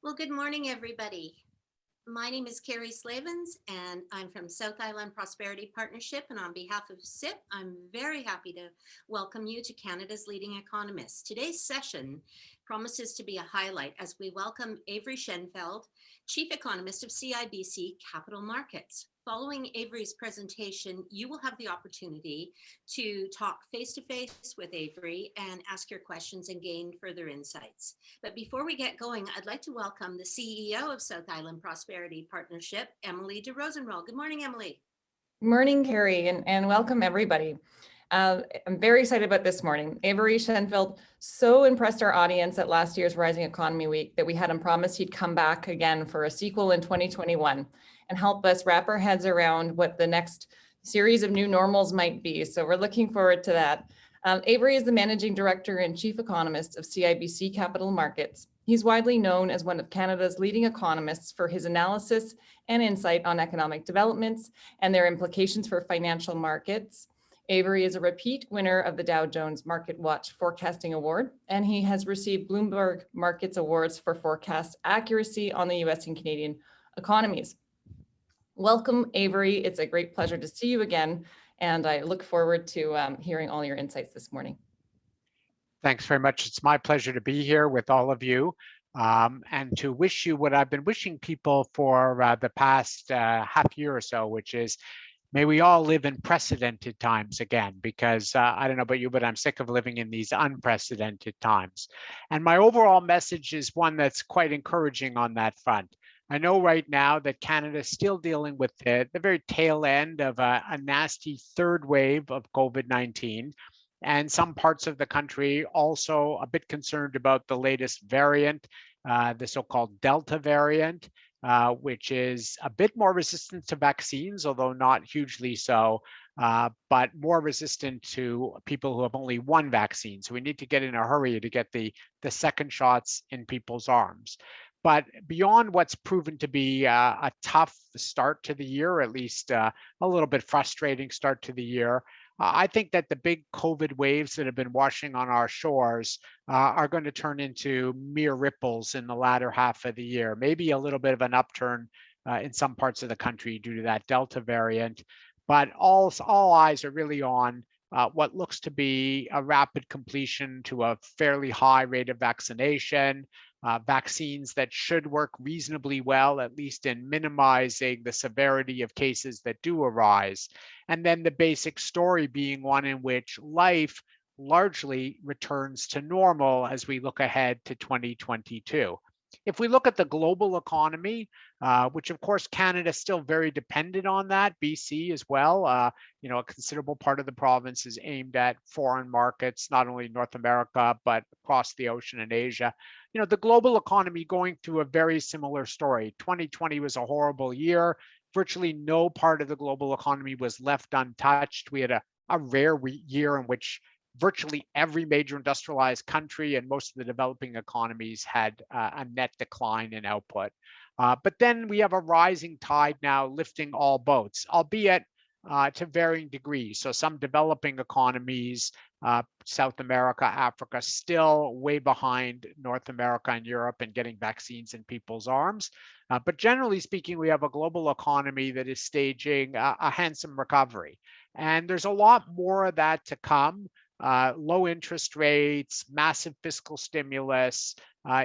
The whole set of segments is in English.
Well, good morning, everybody. My name is Carrie Slavens, and I'm from South Island Prosperity Partnership. And on behalf of SIP, I'm very happy to welcome you to Canada's leading economists. Today's session promises to be a highlight as we welcome Avery Shenfeld, Chief Economist of CIBC Capital Markets. Following Avery's presentation, you will have the opportunity to talk face-to-face with Avery and ask your questions and gain further insights. But before we get going, I'd like to welcome the CEO of South Island Prosperity Partnership, Emily de Rosenroll. Good morning, Emily. Morning, Carrie, and welcome everybody. I'm very excited about this morning. Avery Shenfeld so impressed our audience at last year's Rising Economy Week that we had him promise he'd come back again for a sequel in 2021 and help us wrap our heads around what the next series of new normals might be. So we're looking forward to that. Avery is the Managing Director and Chief Economist of CIBC Capital Markets. He's widely known as one of Canada's leading economists for his analysis and insight on economic developments and their implications for financial markets. Avery is a repeat winner of the Dow Jones Market Watch Forecasting Award, and he has received Bloomberg Markets Awards for forecast accuracy on the US and Canadian economies. Welcome, Avery. It's a great pleasure to see you again, and I look forward to hearing all your insights this morning. Thanks very much. It's my pleasure to be here with all of you and to wish you what I've been wishing people for the past half year or so, which is may we all live in precedented times again, because I don't know about you, but I'm sick of living in these unprecedented times. And my overall message is one that's quite encouraging on that front. I know right now that Canada is still dealing with the very tail end of a nasty third wave of COVID-19. And some parts of the country also a bit concerned about the latest variant, the so-called Delta variant, which is a bit more resistant to vaccines, although not hugely so, but more resistant to people who have only one vaccine. So we need to get in a hurry to get the second shots in people's arms. But beyond what's proven to be a tough start to the year, or at least a little bit frustrating start to the year, I think that the big COVID waves that have been washing on our shores are going to turn into mere ripples in the latter half of the year, maybe a little bit of an upturn in some parts of the country due to that Delta variant. But all eyes are really on what looks to be a rapid completion to a fairly high rate of vaccination, vaccines that should work reasonably well, at least in minimizing the severity of cases that do arise. And then the basic story being one in which life largely returns to normal as we look ahead to 2022. If we look at the global economy, which of course Canada is still very dependent on that, BC as well, a considerable part of the province is aimed at foreign markets, not only North America, but across the ocean in Asia. The global economy going through a very similar story. 2020 was a horrible year. Virtually no part of the global economy was left untouched. We had a rare year in which virtually every major industrialized country and most of the developing economies had a net decline in output. But then we have a rising tide now lifting all boats, albeit to varying degrees. So some developing economies, South America, Africa, still way behind North America and Europe in getting vaccines in people's arms. But generally speaking, we have a global economy that is staging a handsome recovery. And there's a lot more of that to come. Low interest rates, massive fiscal stimulus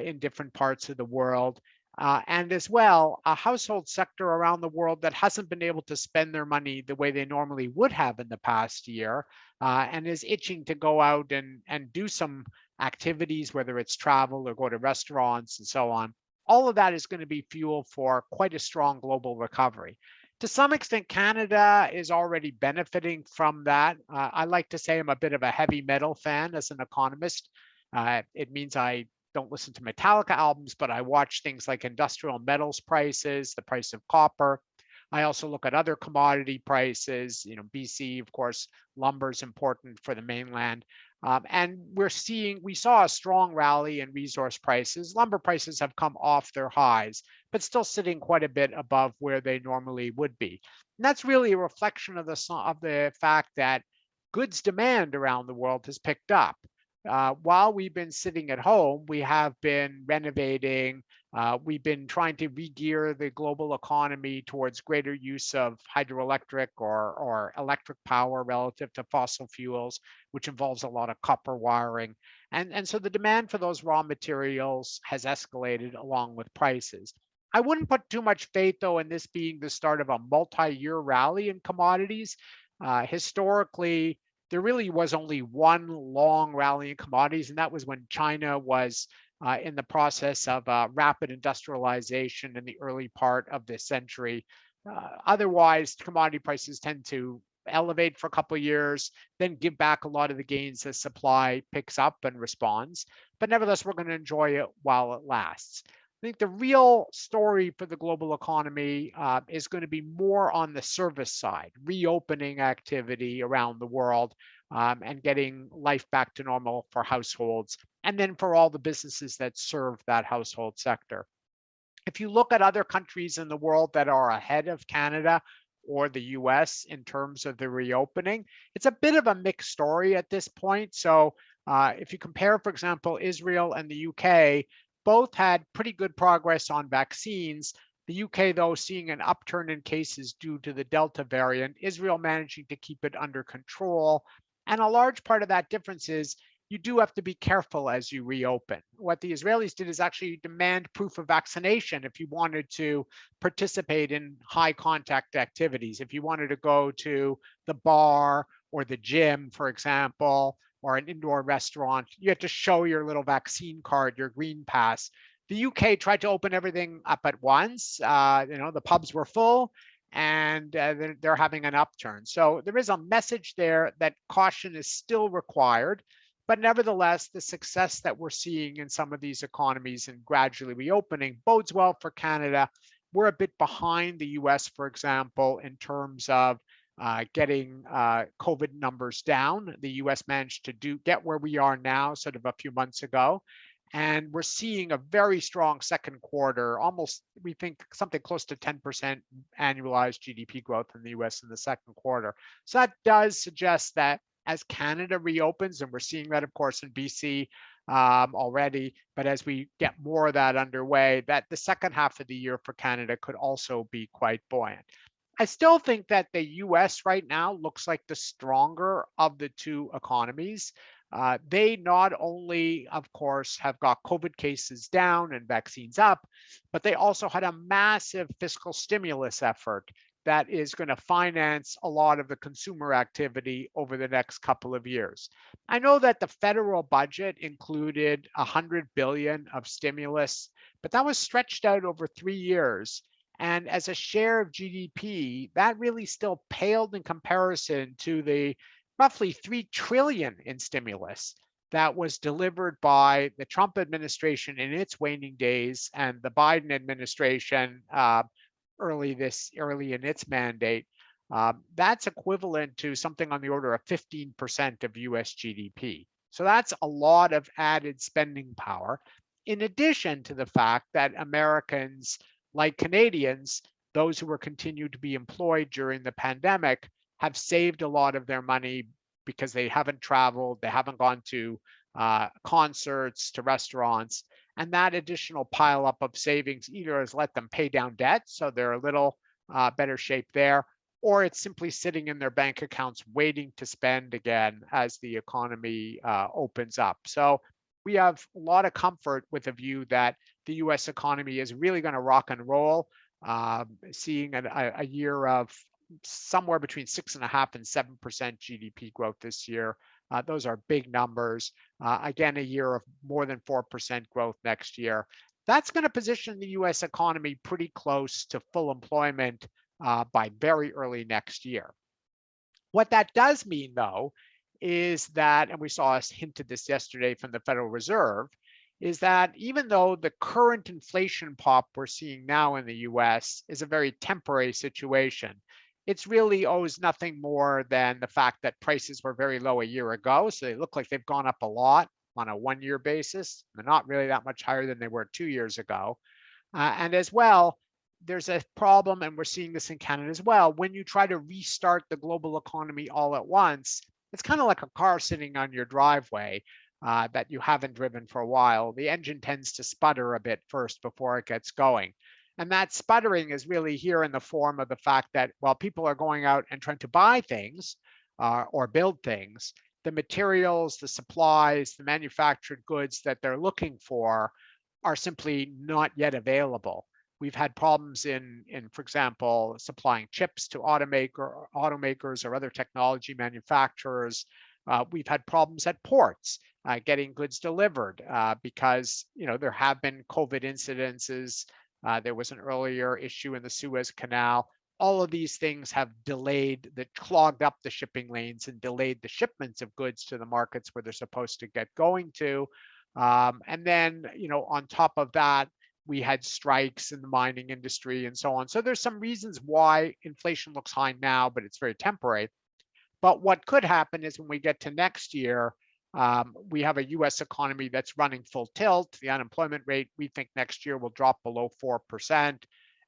in different parts of the world. And as well, a household sector around the world that hasn't been able to spend their money the way they normally would have in the past year and is itching to go out and do some activities, whether it's travel or go to restaurants and so on. All of that is going to be fuel for quite a strong global recovery. To some extent, Canada is already benefiting from that. I like to say I'm a bit of a heavy metal fan as an economist. It means I don't listen to Metallica albums, but I watch things like industrial metals prices, the price of copper. I also look at other commodity prices. BC, of course, lumber is important for the mainland. And we saw a strong rally in resource prices. Lumber prices have come off their highs, but still sitting quite a bit above where they normally would be. And that's really a reflection of the fact that goods demand around the world has picked up. while we've been sitting at home, we have been renovating. We've been trying to re-gear the global economy towards greater use of hydroelectric or electric power relative to fossil fuels, which involves a lot of copper wiring. And so the demand for those raw materials has escalated along with prices. I wouldn't put too much faith, though, in this being the start of a multi-year rally in commodities. Historically, there really was only one long rally in commodities, and that was when China was in the process of rapid industrialization in the early part of this century. Otherwise, commodity prices tend to elevate for a couple of years, then give back a lot of the gains as supply picks up and responds. But nevertheless, we're going to enjoy it while it lasts. I think the real story for the global economy is going to be more on the service side, reopening activity around the world and getting life back to normal for households, and then for all the businesses that serve that household sector. If you look at other countries in the world that are ahead of Canada or the US in terms of the reopening, it's a bit of a mixed story at this point. So if you compare, for example, Israel and the UK, both had pretty good progress on vaccines. The UK, though, seeing an upturn in cases due to the Delta variant, Israel managing to keep it under control. And a large part of that difference is you do have to be careful as you reopen. What the Israelis did is actually demand proof of vaccination if you wanted to participate in high contact activities. If you wanted to go to the bar or the gym, for example, or an indoor restaurant, you had to show your little vaccine card, your green pass. The UK tried to open everything up at once. The pubs were full, and they're having an upturn. So there is a message there that caution is still required. But nevertheless, the success that we're seeing in some of these economies and gradually reopening bodes well for Canada. We're a bit behind the US, for example, in terms of getting COVID numbers down. The US managed to get where we are now sort of a few months ago. And we're seeing a very strong second quarter, almost, we think, something close to 10% annualized GDP growth in the US in the second quarter. So that does suggest that as Canada reopens, and we're seeing that, of course, in BC already, but as we get more of that underway, that the second half of the year for Canada could also be quite buoyant. I still think that the US right now looks like the stronger of the two economies. They not only, of course, have got COVID cases down and vaccines up, but they also had a massive fiscal stimulus effort that is going to finance a lot of the consumer activity over the next couple of years. I know that the federal budget included $100 billion of stimulus, but that was stretched out over 3 years. And as a share of GDP, that really still paled in comparison to the roughly $3 trillion in stimulus that was delivered by the Trump administration in its waning days and the Biden administration early in its mandate. That's equivalent to something on the order of 15% of US GDP. So that's a lot of added spending power, in addition to the fact that Americans, like Canadians, those who were continued to be employed during the pandemic, have saved a lot of their money because they haven't traveled, they haven't gone to concerts, to restaurants, and that additional pileup of savings either has let them pay down debt, so they're a little better shape there, or it's simply sitting in their bank accounts waiting to spend again as the economy opens up. So we have a lot of comfort with a view that the US economy is really going to rock and roll, seeing a year of somewhere between 6.5% and 7% GDP growth this year. Those are big numbers. Again, a year of more than 4% growth next year. That's going to position the US economy pretty close to full employment by very early next year. What that does mean, though, is that, and we saw us hinted this yesterday from the Federal Reserve, is that even though the current inflation pop we're seeing now in the US is a very temporary situation, it's really owes nothing more than the fact that prices were very low a year ago. So they look like they've gone up a lot on a one-year basis. They're not really that much higher than they were 2 years ago. And as well, there's a problem, and we're seeing this in Canada as well. When you try to restart the global economy all at once, it's kind of like a car sitting on your driveway. that you haven't driven for a while, the engine tends to sputter a bit first before it gets going. And that sputtering is really here in the form of the fact that while people are going out and trying to buy things or build things, the materials, the supplies, the manufactured goods that they're looking for are simply not yet available. We've had problems in, for example, supplying chips to automakers or other technology manufacturers. We've had problems at ports getting goods delivered because there have been COVID incidences. There was an earlier issue in the Suez Canal. All of these things have clogged up the shipping lanes and delayed the shipments of goods to the markets where they're supposed to get going to. And then, on top of that, we had strikes in the mining industry and so on. So there's some reasons why inflation looks high now, but it's very temporary. But what could happen is when we get to next year, we have a US economy that's running full tilt. The unemployment rate, we think next year will drop below 4%.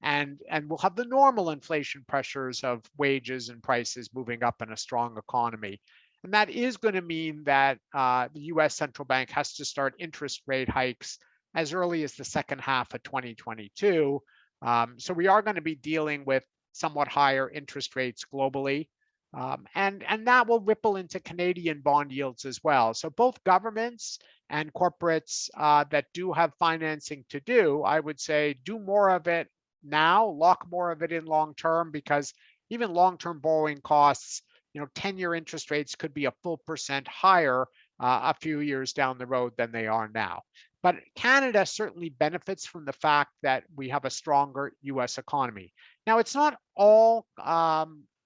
And we'll have the normal inflation pressures of wages and prices moving up in a strong economy. And that is going to mean that the US central bank has to start interest rate hikes as early as the second half of 2022. So we are going to be dealing with somewhat higher interest rates globally. And that will ripple into Canadian bond yields as well. So both governments and corporates that do have financing to do, I would say do more of it now, lock more of it in long term, because even long-term borrowing costs, 10-year interest rates could be a full percent higher a few years down the road than they are now. But Canada certainly benefits from the fact that we have a stronger US economy. Now, it's not all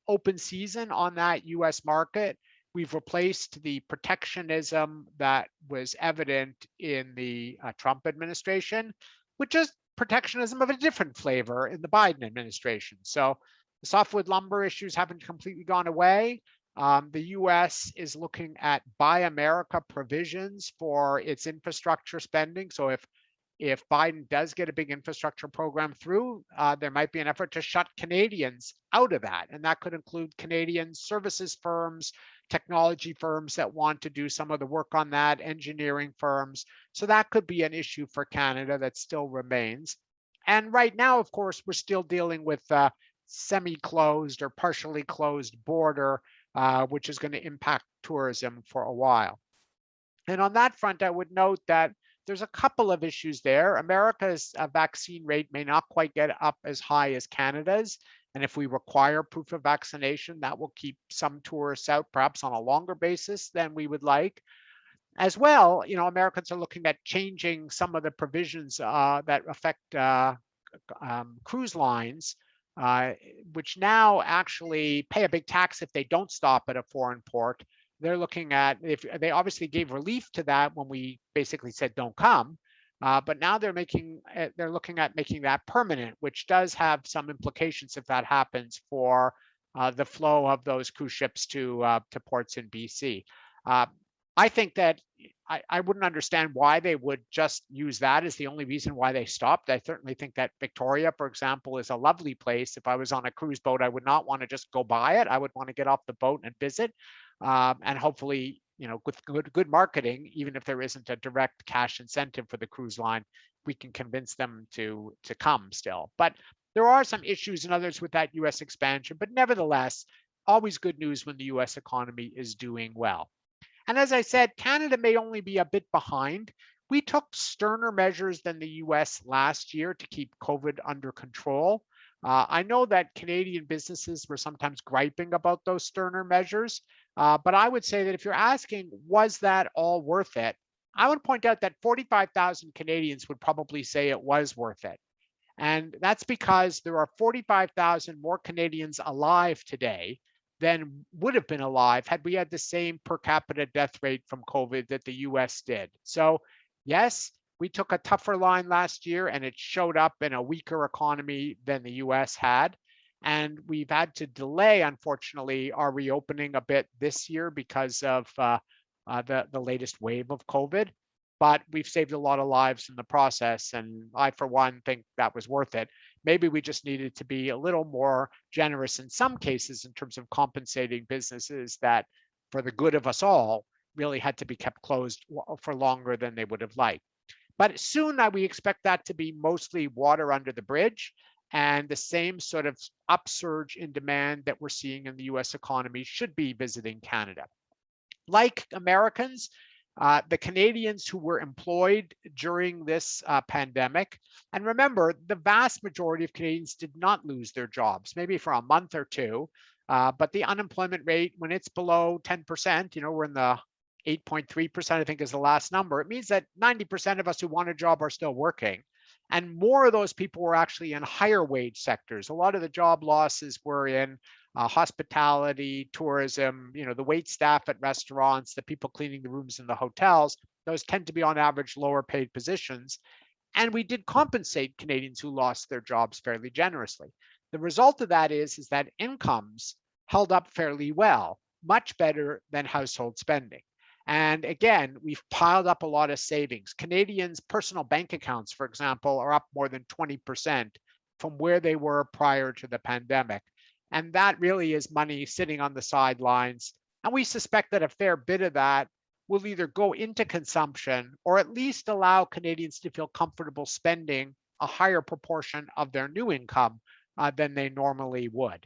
open season on that US market. We've replaced the protectionism that was evident in the Trump administration, which is protectionism of a different flavor in the Biden administration. So the softwood lumber issues haven't completely gone away. The US is looking at Buy America provisions for its infrastructure spending. So if Biden does get a big infrastructure program through, there might be an effort to shut Canadians out of that. And that could include Canadian services firms, technology firms that want to do some of the work on that, engineering firms. So that could be an issue for Canada that still remains. And right now, of course, we're still dealing with semi-closed or partially closed border, which is going to impact tourism for a while. And on that front, I would note that there's a couple of issues there. America's vaccine rate may not quite get up as high as Canada's. And if we require proof of vaccination, that will keep some tourists out, perhaps on a longer basis than we would like. As well, Americans are looking at changing some of the provisions that affect cruise lines, which now actually pay a big tax if they don't stop at a foreign port. They're looking at, if they obviously gave relief to that when we basically said don't come, but now they're looking at making that permanent, which does have some implications if that happens for the flow of those cruise ships to ports in BC. I think that I wouldn't understand why they would just use that as the only reason why they stopped. I certainly think that Victoria, for example, is a lovely place. If I was on a cruise boat, I would not want to just go by it. I would want to get off the boat and visit. And hopefully, with good marketing, even if there isn't a direct cash incentive for the cruise line, we can convince them to come still. But there are some issues and others with that US expansion, but nevertheless, always good news when the US economy is doing well. And as I said, Canada may only be a bit behind. We took sterner measures than the US last year to keep COVID under control. I know that Canadian businesses were sometimes griping about those sterner measures, but I would say that if you're asking, was that all worth it? I would point out that 45,000 Canadians would probably say it was worth it. And that's because there are 45,000 more Canadians alive today than would have been alive had we had the same per capita death rate from COVID that the US did. So yes, we took a tougher line last year and it showed up in a weaker economy than the US had. And we've had to delay, unfortunately, our reopening a bit this year because of the latest wave of COVID. But we've saved a lot of lives in the process. And I, for one, think that was worth it. Maybe we just needed to be a little more generous in some cases in terms of compensating businesses that, for the good of us all, really had to be kept closed for longer than they would have liked. But soon we expect that to be mostly water under the bridge, and the same sort of upsurge in demand that we're seeing in the US economy should be visiting Canada. Like Americans, the Canadians who were employed during this pandemic, and remember, the vast majority of Canadians did not lose their jobs, maybe for a month or two, but the unemployment rate, when it's below 10%, we're in the 8.3%, I think is the last number. It means that 90% of us who want a job are still working. And more of those people were actually in higher wage sectors. A lot of the job losses were in hospitality, tourism, the wait staff at restaurants, the people cleaning the rooms in the hotels. Those tend to be on average lower paid positions. And we did compensate Canadians who lost their jobs fairly generously. The result of that is that incomes held up fairly well, much better than household spending. And again, we've piled up a lot of savings. Canadians' personal bank accounts, for example, are up more than 20% from where they were prior to the pandemic. And that really is money sitting on the sidelines. And we suspect that a fair bit of that will either go into consumption or at least allow Canadians to feel comfortable spending a higher proportion of their new income than they normally would.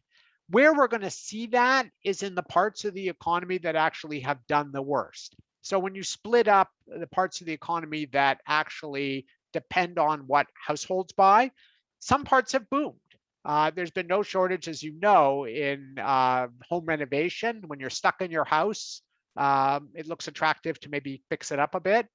Where we're going to see that is in the parts of the economy that actually have done the worst. So when you split up the parts of the economy that actually depend on what households buy, some parts have boomed. There's been no shortage, as you know, in home renovation. When you're stuck in your house, it looks attractive to maybe fix it up a bit.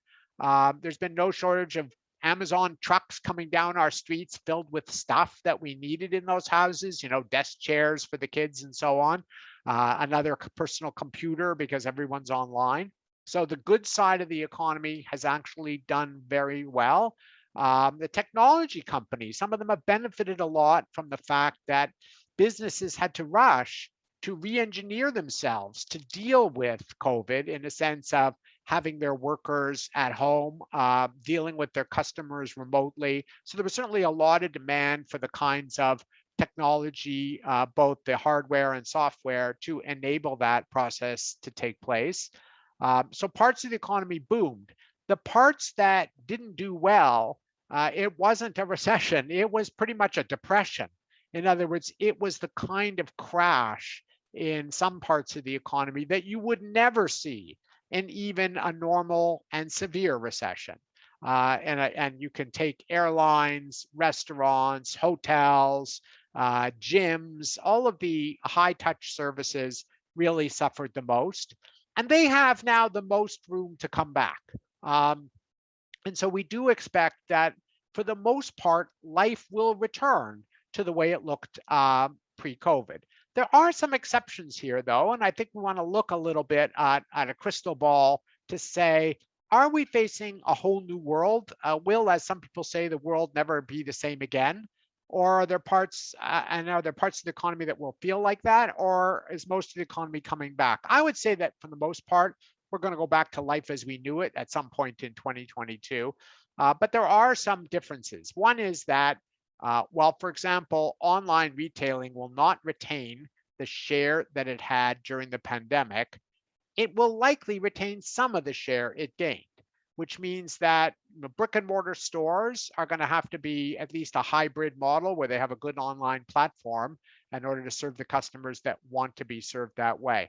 There's been no shortage of Amazon trucks coming down our streets filled with stuff that we needed in those houses, desk chairs for the kids and so on, another personal computer because everyone's online. So the good side of the economy has actually done very well. The technology companies, some of them have benefited a lot from the fact that businesses had to rush to re-engineer themselves to deal with COVID in a sense of having their workers at home, dealing with their customers remotely. So there was certainly a lot of demand for the kinds of technology, both the hardware and software, to enable that process to take place. So parts of the economy boomed. The parts that didn't do well, it wasn't a recession. It was pretty much a depression. In other words, it was the kind of crash in some parts of the economy that you would never see in even a normal and severe recession. And you can take airlines, restaurants, hotels, gyms, all of the high touch services really suffered the most. And they have now the most room to come back. And so we do expect that for the most part, life will return to the way it looked pre-COVID. There are some exceptions here, though, and I think we want to look a little bit at a crystal ball to say, are we facing a whole new world? Will, as some people say, the world never be the same again? Or are there parts of the economy that will feel like that? Or is most of the economy coming back? I would say that for the most part, we're going to go back to life as we knew it at some point in 2022. But there are some differences. One is that while, for example, online retailing will not retain the share that it had during the pandemic, it will likely retain some of the share it gained, which means that brick and mortar stores are going to have to be at least a hybrid model where they have a good online platform in order to serve the customers that want to be served that way.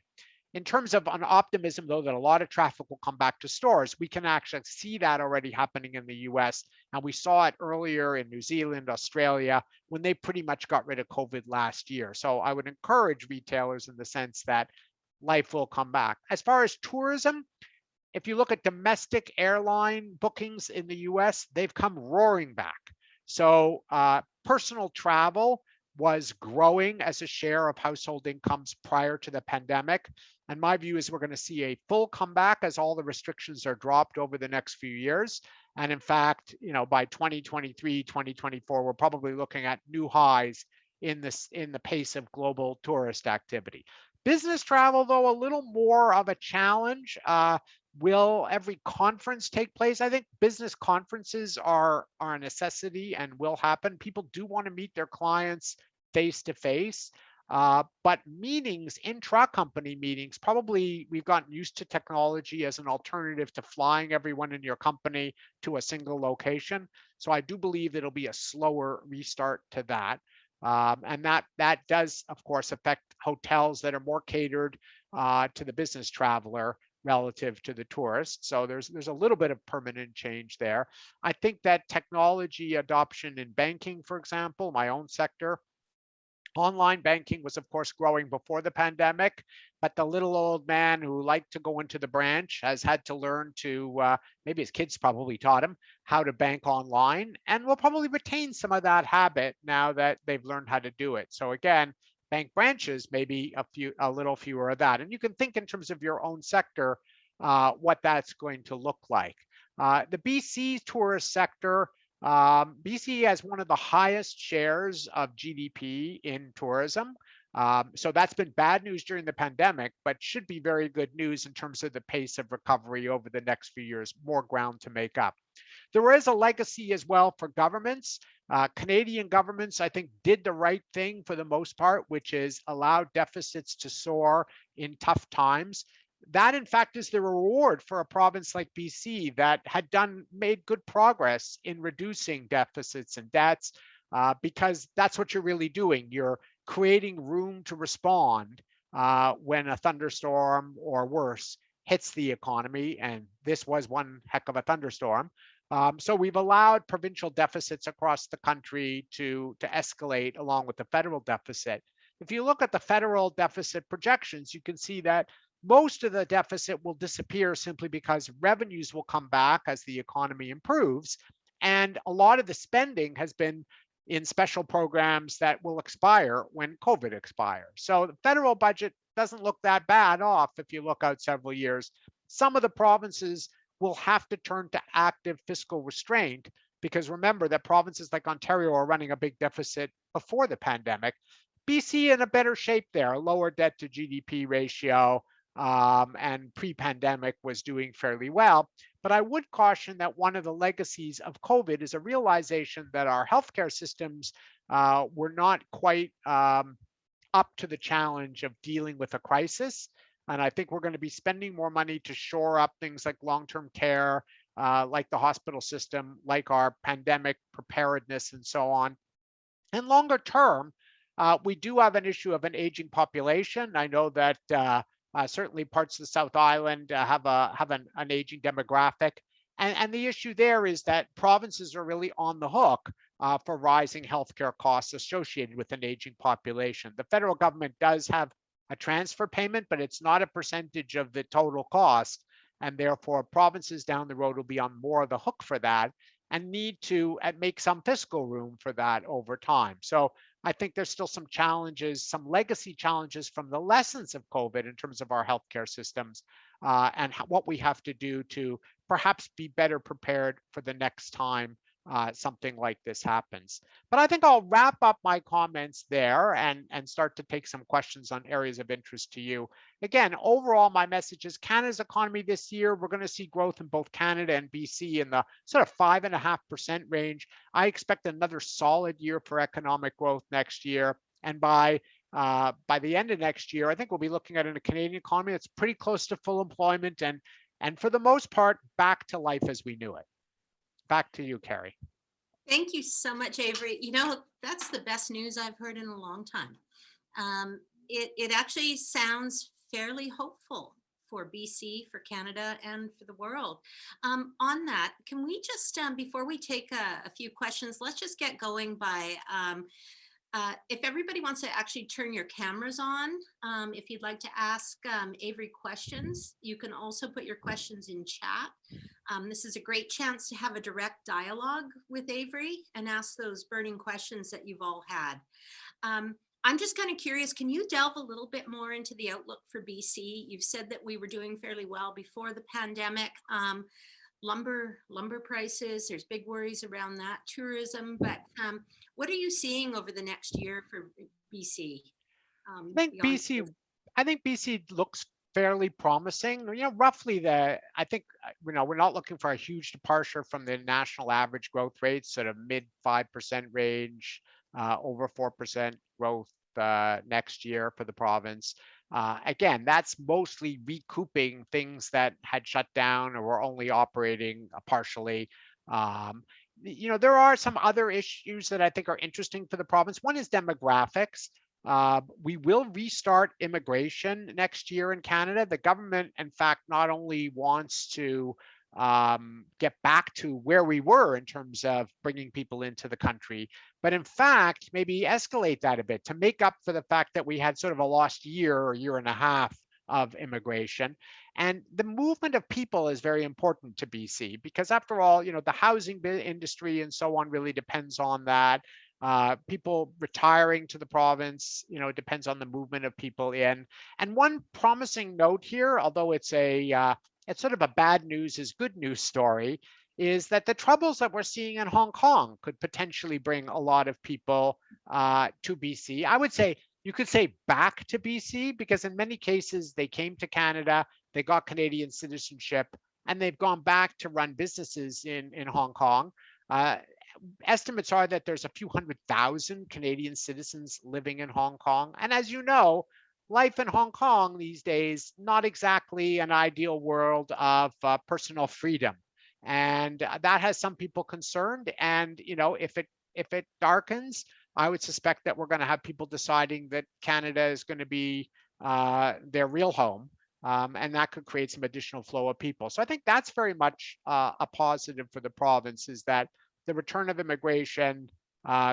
In terms of an optimism, though, that a lot of traffic will come back to stores, we can actually see that already happening in the US. And we saw it earlier in New Zealand, Australia, when they pretty much got rid of COVID last year. So I would encourage retailers in the sense that life will come back. As far as tourism, if you look at domestic airline bookings in the US, they've come roaring back. So personal travel was growing as a share of household incomes prior to the pandemic. And my view is we're going to see a full comeback as all the restrictions are dropped over the next few years. And in fact, by 2023, 2024, we're probably looking at new highs in the pace of global tourist activity. Business travel, though, a little more of a challenge. Will every conference take place? I think business conferences are a necessity and will happen. People do want to meet their clients face to face. But meetings, intra-company meetings, probably we've gotten used to technology as an alternative to flying everyone in your company to a single location. So I do believe it'll be a slower restart to that. And that does, of course, affect hotels that are more catered to the business traveler relative to the tourist. So there's a little bit of permanent change there. I think that technology adoption in banking, for example, my own sector, online banking was, of course, growing before the pandemic, but the little old man who liked to go into the branch has had to learn to, maybe his kids probably taught him how to bank online, and will probably retain some of that habit now that they've learned how to do it. So again, bank branches, maybe a little fewer of that. And you can think in terms of your own sector, what that's going to look like. The BC tourist sector, BC has one of the highest shares of GDP in tourism. So that's been bad news during the pandemic, but should be very good news in terms of the pace of recovery over the next few years, more ground to make up. There is a legacy as well for governments. Canadian governments, I think, did the right thing for the most part, which is allow deficits to soar in tough times. That, in fact, is the reward for a province like BC that had made good progress in reducing deficits and debts, because that's what you're really doing. You're creating room to respond when a thunderstorm or worse hits the economy, and this was one heck of a thunderstorm. So we've allowed provincial deficits across the country to escalate along with the federal deficit. If you look at the federal deficit projections, you can see that most of the deficit will disappear simply because revenues will come back as the economy improves. And a lot of the spending has been in special programs that will expire when COVID expires. So the federal budget doesn't look that bad off if you look out several years. Some of the provinces will have to turn to active fiscal restraint, because remember that provinces like Ontario are running a big deficit before the pandemic. BC in a better shape there, a lower debt to GDP ratio, and pre-pandemic was doing fairly well. But I would caution that one of the legacies of COVID is a realization that our healthcare systems were not quite up to the challenge of dealing with a crisis. And I think we're going to be spending more money to shore up things like long-term care, like the hospital system, like our pandemic preparedness and so on. And longer term, we do have an issue of an aging population. I know that certainly parts of the South Island have an aging demographic. And the issue there is that provinces are really on the hook for rising healthcare costs associated with an aging population. The federal government does have a transfer payment, but it's not a percentage of the total cost. And therefore, provinces down the road will be on more of the hook for that and need to make some fiscal room for that over time. So I think there's still some challenges, some legacy challenges from the lessons of COVID in terms of our healthcare systems, and what we have to do to perhaps be better prepared for the next time something like this happens. But I think I'll wrap up my comments there and start to take some questions on areas of interest to you. Again, overall, my message is Canada's economy this year, we're going to see growth in both Canada and BC in the sort of 5.5% range. I expect another solid year for economic growth next year. And by the end of next year, I think we'll be looking at a Canadian economy that's pretty close to full employment and for the most part, back to life as we knew it. Back to you, Carrie. Thank you so much, Avery. That's the best news I've heard in a long time. It actually sounds fairly hopeful for BC, for Canada, and for the world. On that, can we just, before we take a few questions, let's just get going by, if everybody wants to actually turn your cameras on, if you'd like to ask Avery questions, you can also put your questions in chat. This is a great chance to have a direct dialogue with Avery and ask those burning questions that you've all had. I'm just kind of curious, can you delve a little bit more into the outlook for BC? You've said that we were doing fairly well before the pandemic. Lumber prices, there's big worries around that, tourism, but what are you seeing over the next year for BC? I think BC looks fairly promising. Roughly I think, we're not looking for a huge departure from the national average growth rate, sort of mid 5% range, over 4% growth next year for the province. Again, that's mostly recouping things that had shut down or were only operating partially. There are some other issues that I think are interesting for the province. One is demographics. We will restart immigration next year in Canada. The government, in fact, not only wants to get back to where we were in terms of bringing people into the country, but in fact, maybe escalate that a bit to make up for the fact that we had sort of a lost year or year and a half of immigration. And the movement of people is very important to BC because after all, the housing industry and so on really depends on that. People retiring to the province, depends on the movement of people in. And one promising note here, although it's sort of a bad news is good news story, is that the troubles that we're seeing in Hong Kong could potentially bring a lot of people to BC. I would say you could say back to BC because in many cases they came to Canada, they got Canadian citizenship, and they've gone back to run businesses in Hong Kong. Estimates are that there's a few 100,000 Canadian citizens living in Hong Kong. And as you know, life in Hong Kong these days, not exactly an ideal world of personal freedom. And that has some people concerned. And, if it darkens, I would suspect that we're going to have people deciding that Canada is going to be their real home. And that could create some additional flow of people. So I think that's very much a positive for the province, is that the return of immigration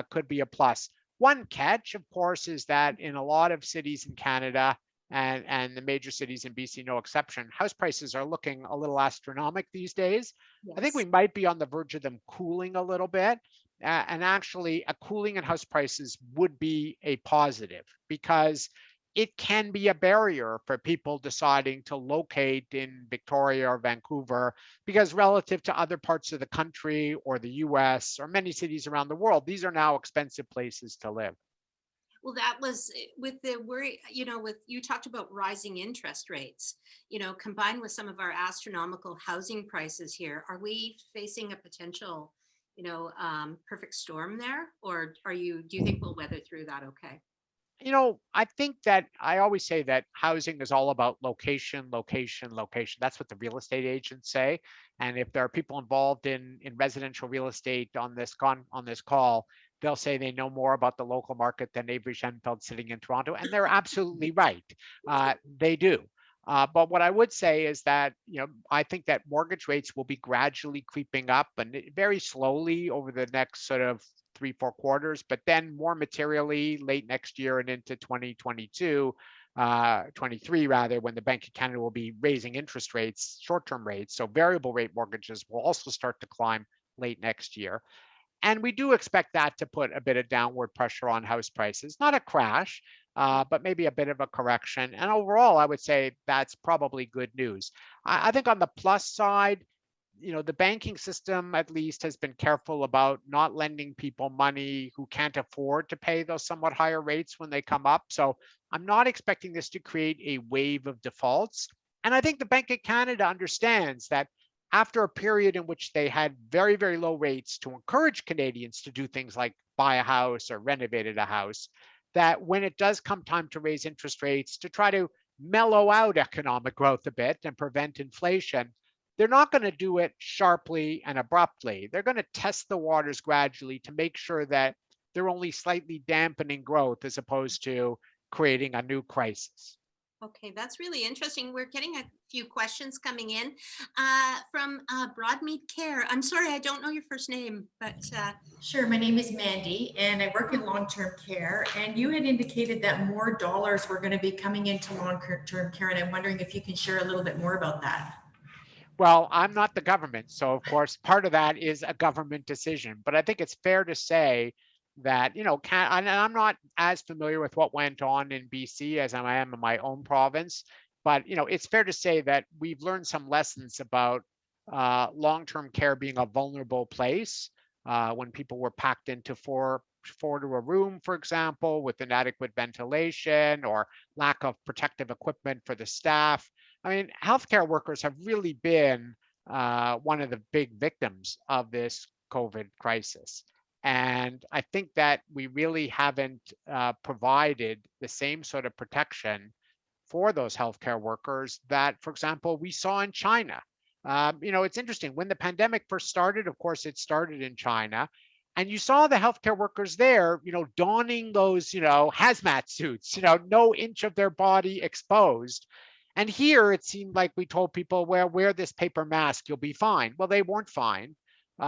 could be a plus. One catch, of course, is that in a lot of cities in Canada and the major cities in BC, no exception, house prices are looking a little astronomical these days. Yes. I think we might be on the verge of them cooling a little bit. And actually, a cooling in house prices would be a positive because it can be a barrier for people deciding to locate in Victoria or Vancouver, because relative to other parts of the country or the US or many cities around the world, these are now expensive places to live. Well, that was with the worry, with you talked about rising interest rates, combined with some of our astronomical housing prices here. Are we facing a potential, perfect storm there? Or do you think we'll weather through that okay? I think that I always say that housing is all about location, location, location. That's what the real estate agents say. And if there are people involved in residential real estate on this call, they'll say they know more about the local market than Avery Shenfeld sitting in Toronto, and they're absolutely right. They do. But what I would say is that, I think that mortgage rates will be gradually creeping up and very slowly over the next sort of 3-4 quarters, but then more materially late next year and into 2022, 23 rather, when the Bank of Canada will be raising interest rates, short-term rates. So variable rate mortgages will also start to climb late next year. And we do expect that to put a bit of downward pressure on house prices, not a crash, but maybe a bit of a correction. And overall, I would say that's probably good news. I think on the plus side, the banking system at least has been careful about not lending people money who can't afford to pay those somewhat higher rates when they come up. So I'm not expecting this to create a wave of defaults. And I think the Bank of Canada understands that after a period in which they had very, very low rates to encourage Canadians to do things like buy a house or renovated a house, that when it does come time to raise interest rates to try to mellow out economic growth a bit and prevent inflation, they're not going to do it sharply and abruptly. They're going to test the waters gradually to make sure that they're only slightly dampening growth as opposed to creating a new crisis. Okay, that's really interesting. We're getting a few questions coming in from Broadmead Care. I'm sorry, I don't know your first name, but Sure, my name is Mandy and I work in long-term care, and you had indicated that more dollars were going to be coming into long-term care, and I'm wondering if you can share a little bit more about that. Well, I'm not the government, so of course part of that is a government decision, but I think it's fair to say that, and I'm not as familiar with what went on in BC as I am in my own province, but it's fair to say that we've learned some lessons about long-term care being a vulnerable place when people were packed into four to a room, for example, with inadequate ventilation or lack of protective equipment for the staff. I mean, healthcare workers have really been one of the big victims of this COVID crisis. And I think that we really haven't provided the same sort of protection for those healthcare workers that, for example, we saw in China. It's interesting. When the pandemic first started, of course, it started in China. And you saw the healthcare workers there, donning those, hazmat suits, no inch of their body exposed. And here it seemed like we told people, well, wear this paper mask, you'll be fine. Well, they weren't fine. So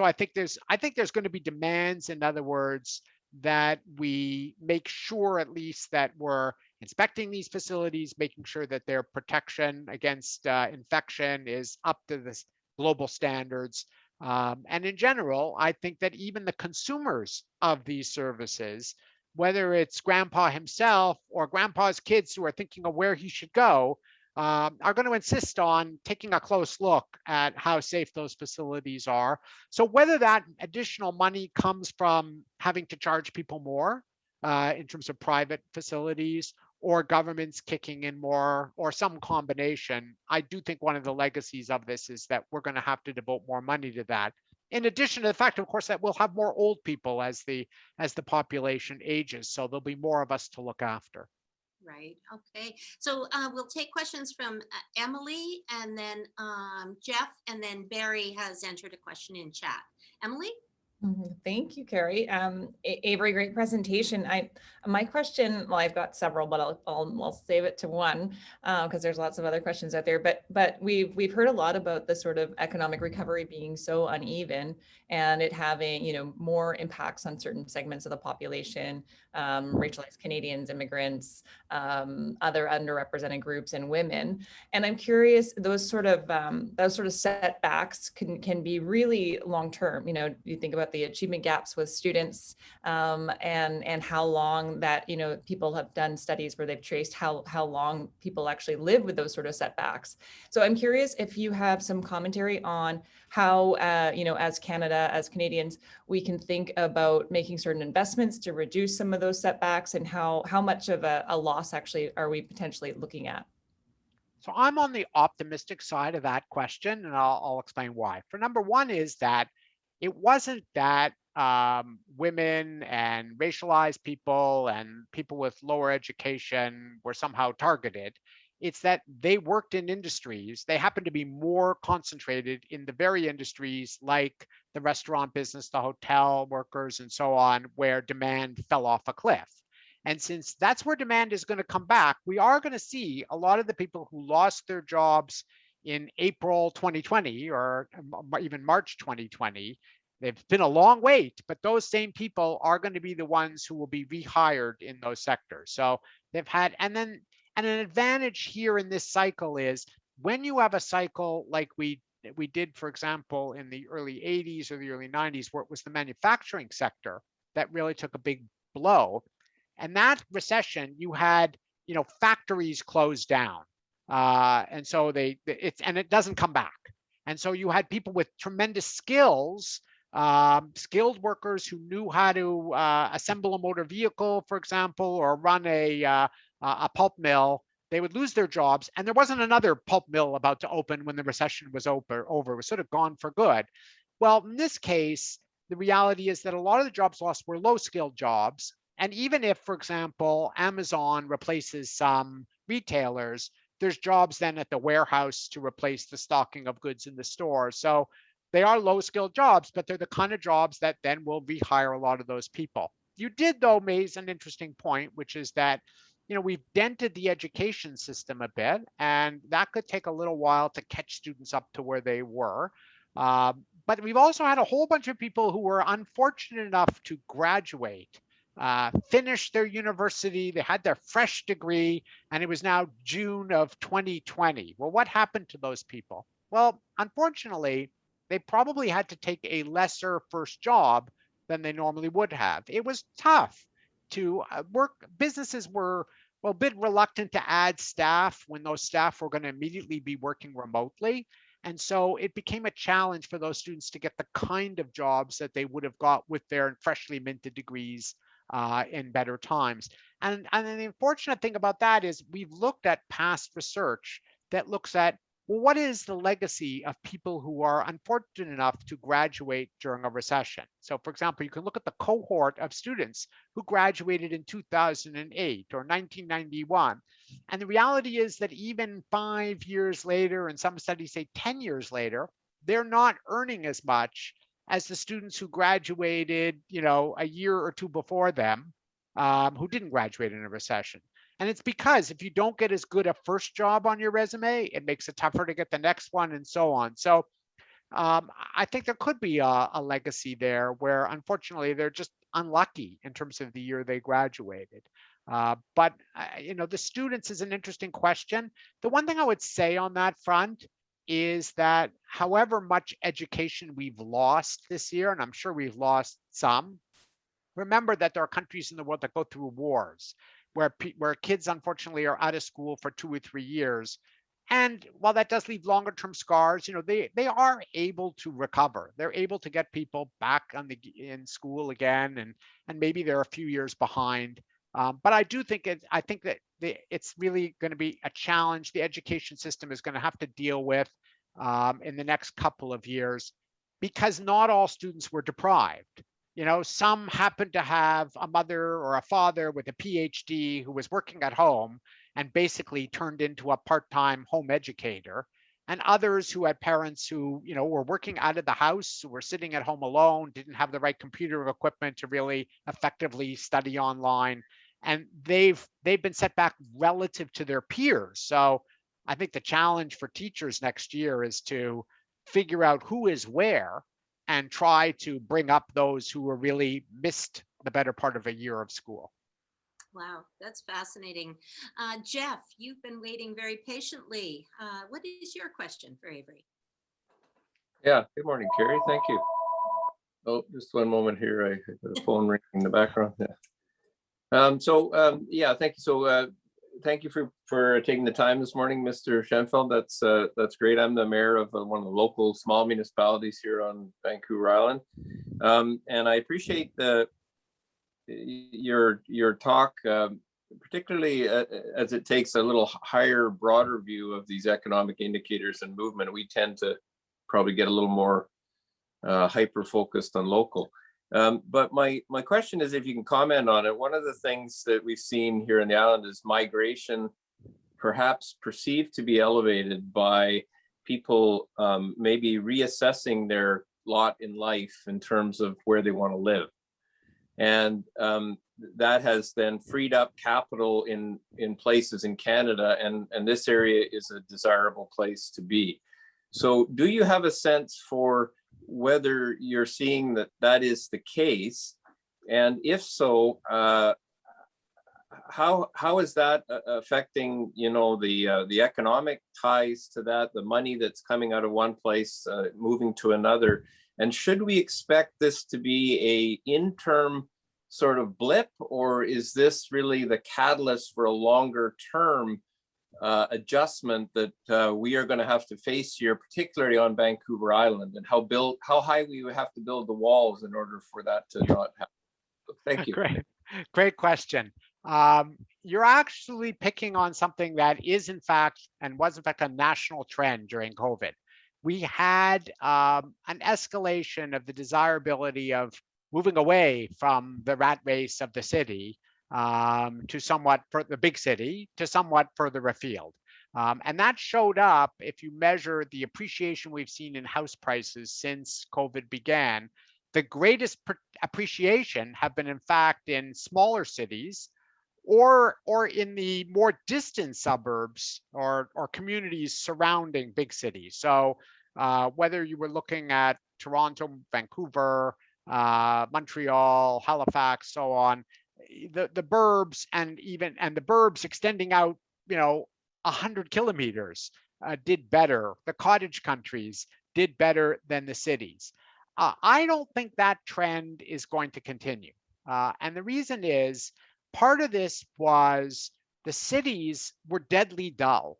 I think there's going to be demands, in other words, that we make sure at least that we're inspecting these facilities, making sure that their protection against infection is up to the global standards. And in general, I think that even the consumers of these services, whether it's grandpa himself or grandpa's kids who are thinking of where he should go, are going to insist on taking a close look at how safe those facilities are. So whether that additional money comes from having to charge people more in terms of private facilities, or governments kicking in more, or some combination, I do think one of the legacies of this is that we're going to have to devote more money to that. In addition to the fact, of course, that we'll have more old people as the population ages, so there'll be more of us to look after. Right. Okay. So we'll take questions from Emily, and then Jeff, and then Barry has entered a question in chat. Emily? Thank you, Carrie. Avery, great presentation. My question, well, I've got several, but I'll save it to one because there's lots of other questions out there. But we've heard a lot about the sort of economic recovery being so uneven and it having more impacts on certain segments of the population, racialized Canadians, immigrants, other underrepresented groups, and women. And I'm curious, those sort of setbacks can be really long term. You think about the achievement gaps with students, and how long that people have done studies where they've traced how long people actually live with those sort of setbacks. So I'm curious if you have some commentary on how as Canada, as Canadians, we can think about making certain investments to reduce some of those setbacks, and how much of a loss actually are we potentially looking at? So I'm on the optimistic side of that question, and I'll explain why. For number one is that it wasn't that women and racialized people and people with lower education were somehow targeted. It's that they worked in industries. They happened to be more concentrated in the very industries like the restaurant business, the hotel workers, and so on, where demand fell off a cliff. And since that's where demand is going to come back, we are going to see a lot of the people who lost their jobs in April 2020 or even March 2020. They've been a long wait, but those same people are going to be the ones who will be rehired in those sectors. So they've had, and an advantage here in this cycle is when you have a cycle like we did, for example, in the early 80s or the early 90s, where it was the manufacturing sector that really took a big blow. And that recession, you had, factories closed down. And so it doesn't come back. And so you had people with tremendous skills, skilled workers who knew how to assemble a motor vehicle, for example, or run a pulp mill. They would lose their jobs, and there wasn't another pulp mill about to open when the recession was over. It was sort of gone for good. Well, in this case, the reality is that a lot of the jobs lost were low-skilled jobs. And even if, for example, Amazon replaces some retailers, there's jobs then at the warehouse to replace the stocking of goods in the store. So they are low-skilled jobs, but they're the kind of jobs that then will rehire a lot of those people. You did, though, raise an interesting point, which is that we've dented the education system a bit, and that could take a little while to catch students up to where they were. But we've also had a whole bunch of people who were unfortunate enough to graduate, finish their university, they had their fresh degree, and it was now June of 2020. Well, what happened to those people? Well, unfortunately, they probably had to take a lesser first job than they normally would have. It was tough to work. Businesses were a bit reluctant to add staff when those staff were going to immediately be working remotely. And so it became a challenge for those students to get the kind of jobs that they would have got with their freshly minted degrees in better times. And the unfortunate thing about that is we've looked at past research that looks at well, what is the legacy of people who are unfortunate enough to graduate during a recession? So for example, you can look at the cohort of students who graduated in 2008 or 1991. And the reality is that even 5 years later, and some studies say 10 years later, they're not earning as much as the students who graduated, a year or two before them, who didn't graduate in a recession. And it's because if you don't get as good a first job on your resume, it makes it tougher to get the next one and so on. So I think there could be a legacy there where unfortunately they're just unlucky in terms of the year they graduated. But the students is an interesting question. The one thing I would say on that front is that however much education we've lost this year, and I'm sure we've lost some, remember that there are countries in the world that go through wars where kids unfortunately are out of school for 2 or 3 years. And while that does leave longer term scars, they are able to recover. They're able to get people back in school again, and maybe they're a few years behind. But I do think that it's really going to be a challenge the education system is going to have to deal with in the next couple of years, because not all students were deprived. Some happened to have a mother or a father with a PhD who was working at home and basically turned into a part-time home educator, and others who had parents who, were working out of the house, who were sitting at home alone, didn't have the right computer equipment to really effectively study online, and they've been set back relative to their peers. So I think the challenge for teachers next year is to figure out who is where and try to bring up those who were really missed the better part of a year of school. Wow, that's fascinating. Jeff, you've been waiting very patiently. What is your question for Avery? Yeah, good morning, Carrie. Thank you. Oh, just one moment here. I have the phone ringing in the background. Yeah. Yeah, thank you. So thank you for taking the time this morning, Mr. Shenfeld. That's great. I'm the mayor of one of the local small municipalities here on Vancouver Island, and I appreciate your talk, particularly as it takes a little higher, broader view of these economic indicators and movement. We tend to probably get a little more hyper focused on local. But my question is if you can comment on it. One of the things that we've seen here in the island is migration, perhaps perceived to be elevated by people maybe reassessing their lot in life in terms of where they want to live. And that has then freed up capital in places in Canada, and this area is a desirable place to be. So do you have a sense for whether you're seeing that is the case? And if so, how is that affecting, the economic ties to that, the money that's coming out of one place, moving to another? And should we expect this to be a interim sort of blip, or is this really the catalyst for a longer term adjustment that we are going to have to face here, particularly on Vancouver Island, and how high we would have to build the walls in order for that to not happen? Thank you. Great question. You're actually picking on something that is in fact, and was in fact, a national trend during COVID. We had an escalation of the desirability of moving away from the rat race of the city to somewhat for the big city to somewhat further afield. And that showed up if you measure the appreciation we've seen in house prices since COVID began. The greatest appreciation have been in fact in smaller cities or in the more distant suburbs or communities surrounding big cities. So whether you were looking at Toronto, Vancouver, Montreal, Halifax, so on, the burbs and the burbs extending out, 100 kilometers did better. The cottage countries did better than the cities. I don't think that trend is going to continue. And the reason is part of this was the cities were deadly dull.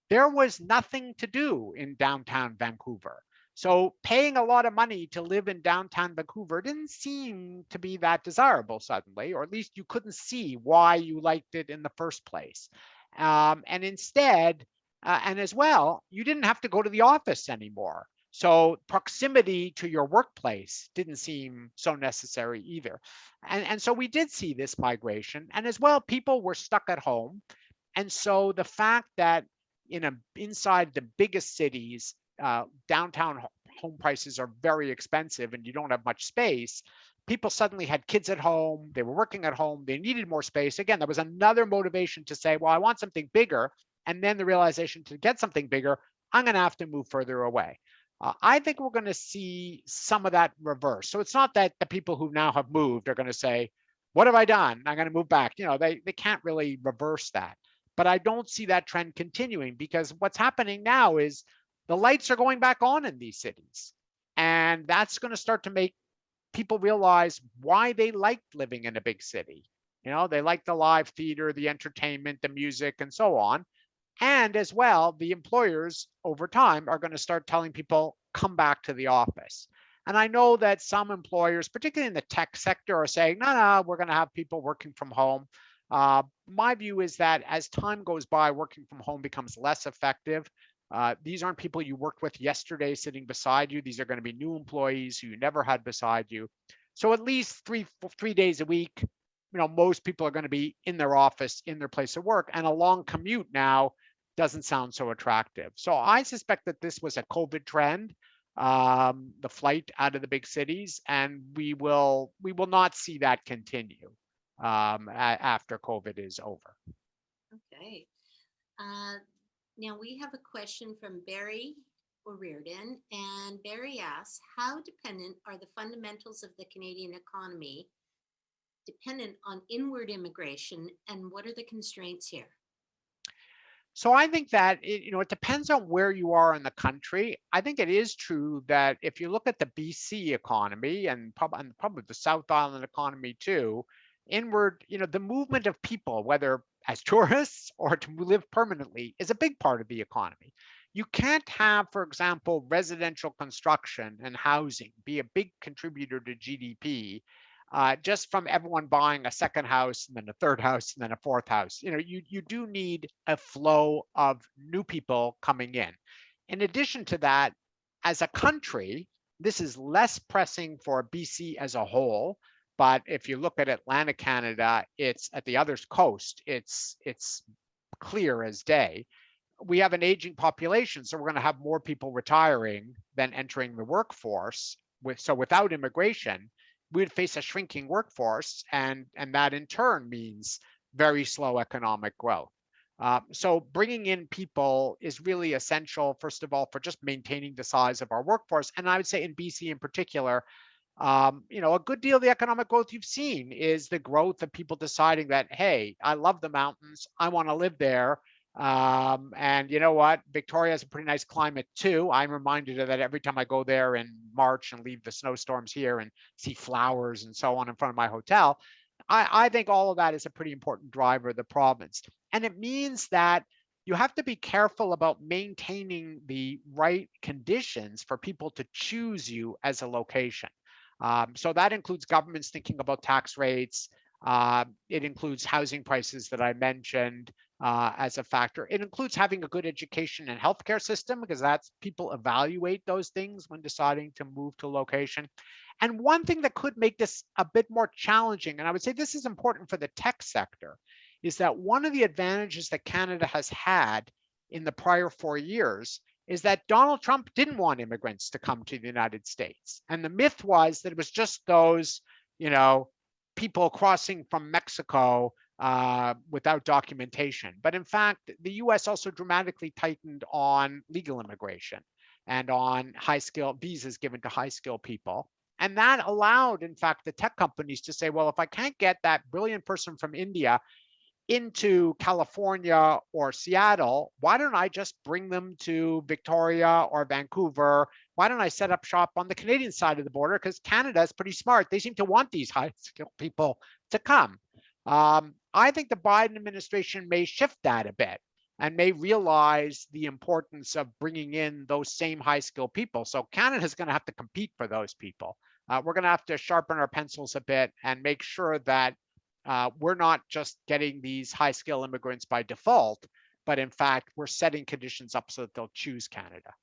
There was nothing to do in downtown Vancouver. So paying a lot of money to live in downtown Vancouver didn't seem to be that desirable suddenly, or at least you couldn't see why you liked it in the first place. And instead, And as well, you didn't have to go to the office anymore. So proximity to your workplace didn't seem so necessary either. And so we did see this migration. And as well, people were stuck at home. And so the fact that inside the biggest cities, downtown home prices are very expensive and you don't have much space, people suddenly had kids at home, they were working at home, they needed more space. Again, that was another motivation to say, well, I want something bigger. And then the realization to get something bigger, I'm going to have to move further away. I think we're going to see some of that reverse. So it's not that the people who now have moved are going to say, what have I done? I'm going to move back. They can't really reverse that. But I don't see that trend continuing, because what's happening now is the lights are going back on in these cities. And that's going to start to make people realize why they liked living in a big city. They like the live theater, the entertainment, the music, and so on. And as well, the employers over time are going to start telling people, come back to the office. And I know that some employers, particularly in the tech sector, are saying, no, we're going to have people working from home. My view is that as time goes by, working from home becomes less effective. These aren't people you worked with yesterday sitting beside you. These are going to be new employees who you never had beside you. So at least three days a week, most people are going to be in their office, in their place of work, and a long commute now doesn't sound so attractive. So I suspect that this was a COVID trend, the flight out of the big cities, and we will not see that continue after COVID is over. Okay. Now we have a question from Barry O'Riordan, and Barry asks, how dependent are the fundamentals of the Canadian economy dependent on inward immigration, and what are the constraints here? So I think that it depends on where you are in the country. I think it is true that if you look at the BC economy and probably the South Island economy too, inward, the movement of people, whether as tourists or to live permanently, is a big part of the economy. You can't have, for example, residential construction and housing be a big contributor to GDP just from everyone buying a second house and then a third house and then a fourth house. You do need a flow of new people coming in. In addition to that, as a country, this is less pressing for BC as a whole. But if you look at Atlantic Canada, it's at the other coast, it's clear as day. We have an aging population, so we're going to have more people retiring than entering the workforce. So without immigration, we'd face a shrinking workforce, and that in turn means very slow economic growth. So bringing in people is really essential, first of all, for just maintaining the size of our workforce. And I would say in BC in particular, a good deal of the economic growth you've seen is the growth of people deciding that, hey, I love the mountains, I want to live there. And you know what? Victoria has a pretty nice climate too. I'm reminded of that every time I go there in March and leave the snowstorms here and see flowers and so on in front of my hotel. I think all of that is a pretty important driver of the province. And it means that you have to be careful about maintaining the right conditions for people to choose you as a location. So that includes governments thinking about tax rates. It includes housing prices that I mentioned as a factor. It includes having a good education and healthcare system, because that's people evaluate those things when deciding to move to location. And one thing that could make this a bit more challenging, and I would say this is important for the tech sector, is that one of the advantages that Canada has had in the prior 4 years is that Donald Trump didn't want immigrants to come to the United States. And the myth was that it was just those, people crossing from Mexico without documentation. But in fact, the US also dramatically tightened on legal immigration and on high-skill visas given to high-skill people. And that allowed, in fact, the tech companies to say, well, if I can't get that brilliant person from India into California or Seattle, why don't I just bring them to Victoria or Vancouver? Why don't I set up shop on the Canadian side of the border? Because Canada is pretty smart. They seem to want these high-skilled people to come. I think the Biden administration may shift that a bit and may realize the importance of bringing in those same high-skilled people. So Canada is going to have to compete for those people. We're going to have to sharpen our pencils a bit and make sure that we're not just getting these high-skill immigrants by default, but in fact, we're setting conditions up so that they'll choose Canada.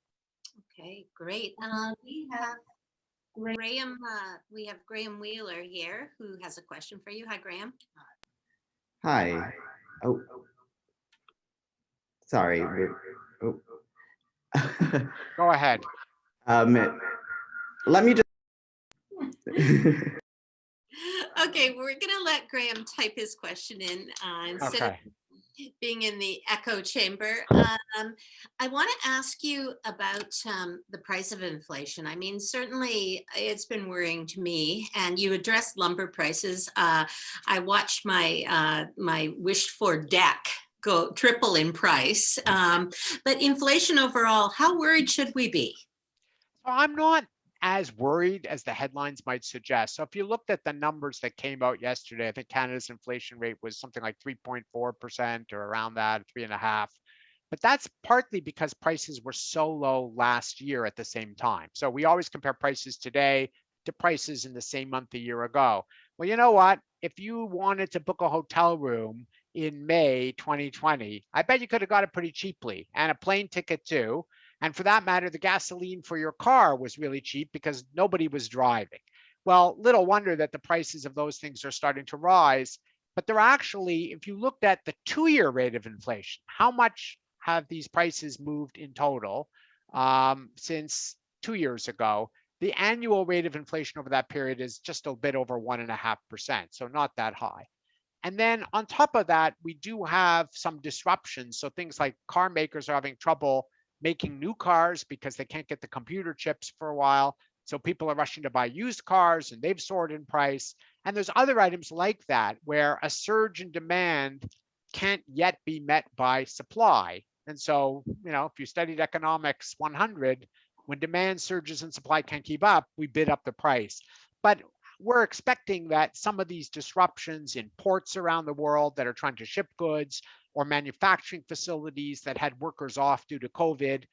Okay, great. We have Graham Wheeler here who has a question for you. Hi, Graham. Hi. Oh, sorry. Oh. Go ahead. Let me just. Okay, we're going to let Graham type his question in instead of being in the echo chamber. I want to ask you about the price of inflation. I mean, certainly it's been worrying to me, and you addressed lumber prices. I watched my wished for deck go triple in price. But inflation overall, how worried should we be? So I'm not as worried as the headlines might suggest. So if you looked at the numbers that came out yesterday, I think Canada's inflation rate was something like 3.4% or around that, 3.5%. But that's partly because prices were so low last year at the same time. So we always compare prices today to prices in the same month a year ago. Well, you know what? If you wanted to book a hotel room in May 2020, I bet you could have got it pretty cheaply, and a plane ticket too. And for that matter, the gasoline for your car was really cheap because nobody was driving. Well, little wonder that the prices of those things are starting to rise. But they're actually, if you looked at the 2-year rate of inflation, how much have these prices moved in total since 2 years ago? The annual rate of inflation over that period is just a bit over 1.5%, so not that high. And then on top of that, we do have some disruptions. So things like car makers are having trouble making new cars because they can't get the computer chips for a while. So people are rushing to buy used cars, and they've soared in price. And there's other items like that where a surge in demand can't yet be met by supply. And so, if you studied Economics 100, when demand surges and supply can't keep up, we bid up the price. But we're expecting that some of these disruptions in ports around the world that are trying to ship goods, or manufacturing facilities that had workers off due to COVID,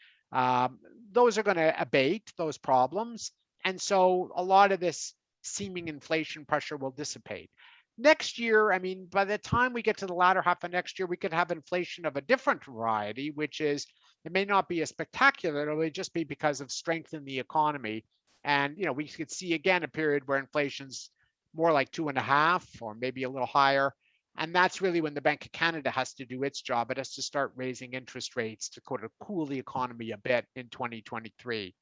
those are going to abate, those problems. And so a lot of this seeming inflation pressure will dissipate. Next year, I mean, by the time we get to the latter half of next year, we could have inflation of a different variety, which is, it may not be as spectacular, it may just be because of strength in the economy. And, we could see again a period where inflation's more like 2.5% or maybe a little higher. And that's really when the Bank of Canada has to do its job. It has to start raising interest rates to kind of cool the economy a bit in 2023.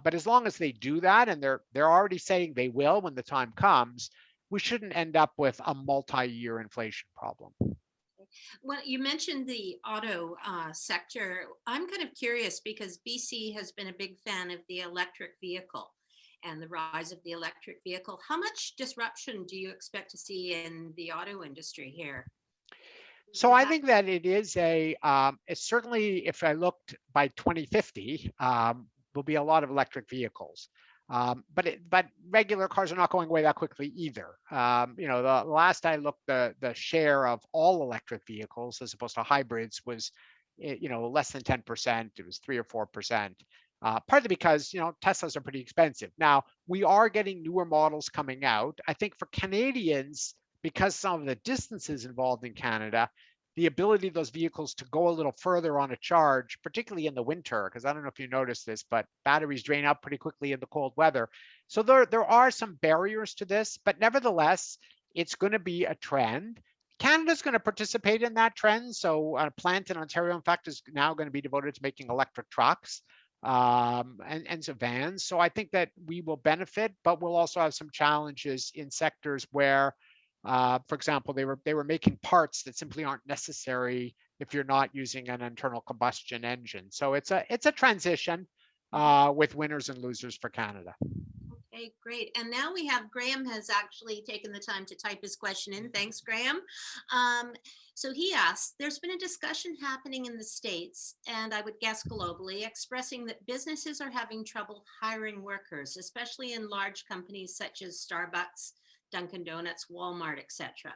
But as long as they do that, and they're already saying they will when the time comes, we shouldn't end up with a multi-year inflation problem. Well, you mentioned the auto sector. I'm kind of curious because BC has been a big fan of the electric vehicle and the rise of the electric vehicle. How much disruption do you expect to see in the auto industry here? So I think that it is it's certainly, if I looked by 2050, there'll be a lot of electric vehicles. But regular cars are not going away that quickly either. The last I looked, the share of all electric vehicles as opposed to hybrids was, less than 10%. It was 3 or 4%. Partly because, Teslas are pretty expensive. Now, we are getting newer models coming out. I think for Canadians, because some of the distances involved in Canada, the ability of those vehicles to go a little further on a charge, particularly in the winter, because I don't know if you noticed this, but batteries drain out pretty quickly in the cold weather. So there are some barriers to this, but nevertheless, it's going to be a trend. Canada's going to participate in that trend. So a plant in Ontario, in fact, is now going to be devoted to making electric trucks and some vans. So I think that we will benefit, but we'll also have some challenges in sectors where, for example, they were making parts that simply aren't necessary if you're not using an internal combustion engine. So it's a transition with winners and losers for Canada. Okay, great. And now we have Graham has actually taken the time to type his question in. Thanks, Graham. So he asks, there's been a discussion happening in the States, and I would guess globally, expressing that businesses are having trouble hiring workers, especially in large companies such as Starbucks, Dunkin' Donuts, Walmart, etc.,